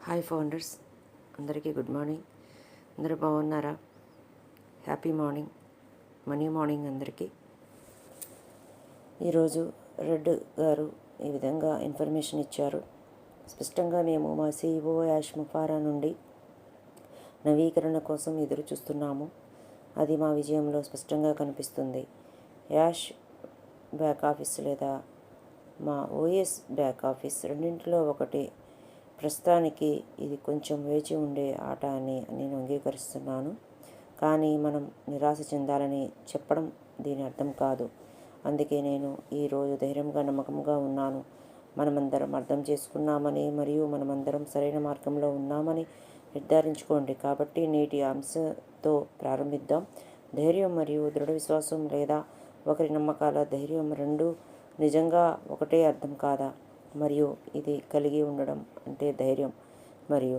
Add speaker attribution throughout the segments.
Speaker 1: Hi founders, అందరికీ good morning. అందరూ బాగున్నారా? హ్యాపీ మార్నింగ్, మనీ మార్నింగ్ అందరికీ. ఈరోజు రెడ్ గారు ఈ విధంగా ఇన్ఫర్మేషన్ ఇచ్చారు. స్పష్టంగా మేము మా CEO యాష్ ముఫారా నుండి నవీకరణ కోసం ఎదురు చూస్తున్నాము. అది మా విజయంలో స్పష్టంగా కనిపిస్తుంది. యాష్ బ్యాక్ ఆఫీస్ లేదా మా OS బ్యాక్ ఆఫీస్ రెండింటిలో ఒకటి. ప్రస్తుతానికి ఇది కొంచెం వేచి ఉండే ఆట అని నేను అంగీకరిస్తున్నాను. కానీ మనం నిరాశ చెందాలని చెప్పడం దీని అర్థం కాదు. అందుకే నేను ఈరోజు ధైర్యంగా నమ్మకంగా ఉన్నాను. మనమందరం అర్థం చేసుకున్నామని మరియు మనమందరం సరైన మార్గంలో ఉన్నామని నిర్ధారించుకోండి. కాబట్టి నేటి అంశంతో ప్రారంభిద్దాం. ధైర్యం మరియు దృఢ విశ్వాసం లేదా ఒకరి నమ్మకాల ధైర్యం రెండూ నిజంగా ఒకటే అర్థం కాదా? మరియు ఇది కలిగి ఉండడం అంటే ధైర్యం మరియు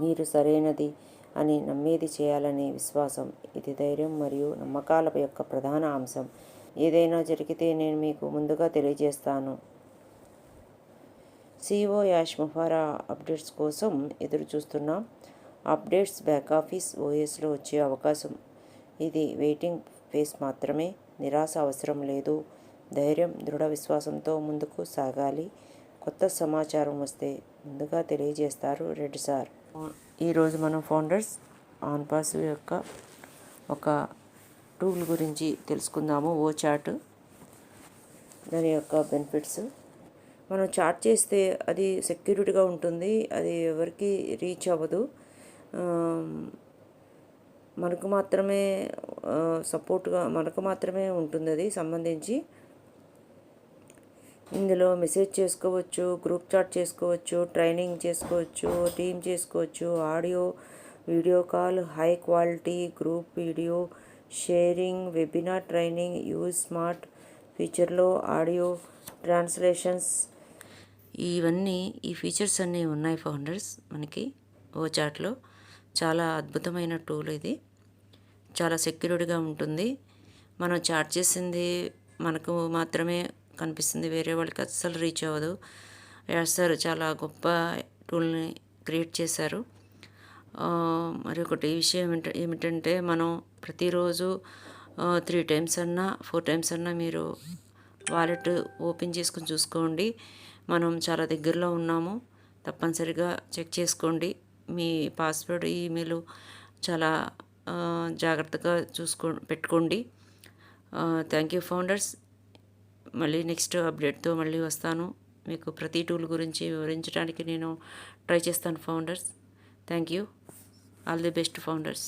Speaker 1: మీరు సరైనది అని నమ్మేది చేయాలనే విశ్వాసం. ఇది ధైర్యం మరియు నమ్మకాల యొక్క ప్రధాన అంశం. ఏదైనా జరిగితే నేను మీకు ముందుగా తెలియజేస్తాను. CEO యాష్ ముఫారా అప్డేట్స్ కోసం ఎదురు చూస్తున్నాం. అప్డేట్స్ బ్యాక్ ఆఫీస్ OSలో వచ్చే అవకాశం. ఇది వెయిటింగ్ ఫేస్ మాత్రమే. నిరాశ అవసరం లేదు. ధైర్యం, దృఢ విశ్వాసంతో ముందుకు సాగాలి. కొత్త సమాచారం వస్తే ముందుగా తెలియజేస్తారు రెడ్ సార్. ఈరోజు మనం ఫౌండర్స్ ఆన్ పాస్ యొక్క ఒక టూల్ గురించి తెలుసుకుందాము. ఓ చార్ట్, దాని యొక్క బెనిఫిట్స్. మనం చార్ట్ చేస్తే అది సెక్యూరిటీగా ఉంటుంది. అది ఎవరికి రీచ్ అవ్వదు. మనకు మాత్రమే సపోర్ట్గా మనకు మాత్రమే ఉంటుంది. అది సంబంధించి ఇందులో మెసేజ్ చేసుకోవచ్చు, గ్రూప్ చాట్ చేసుకోవచ్చు, ట్రైనింగ్ చేసుకోవచ్చు, టీమ్ చేసుకోవచ్చు, audio video call, high quality group video sharing, webinar training, use smart ఫీచర్లో ఆడియో ట్రాన్స్లేషన్స్. ఇవన్నీ ఈ ఫీచర్స్ అన్నీ ఉన్నాయి ఫౌండర్స్ మనకి ఓ చాట్లో. చాలా అద్భుతమైన టూల్ ఇది. చాలా సెక్యూర్డ్గా ఉంటుంది. మనం చాట్ చేసింది మనకు మాత్రమే కనిపిస్తుంది, వేరే వాళ్ళకి అస్సలు రీచ్ అవ్వదు. యాష్ సార్ చాలా గొప్ప టూల్ని క్రియేట్ చేశారు. మరి ఒకటి విషయం ఏమిటంటే మనం ప్రతిరోజు 3 టైమ్స్ అన్నా 4 టైమ్స్ అన్నా మీరు వాలెట్ ఓపెన్ చేసుకుని చూసుకోండి. మనం చాలా దగ్గరలో ఉన్నాము. తప్పనిసరిగా చెక్ చేసుకోండి. మీ పాస్వర్డ్, ఈమెయిల్ చాలా జాగ్రత్తగా పెట్టుకోండి. Thank you founders. మళ్ళీ నెక్స్ట్ అప్డేట్తో మళ్ళీ వస్తాను. మీకు ప్రతి టూల్ గురించి వివరించడానికి నేను ట్రై చేస్తాను founders. Thank you. All the best founders.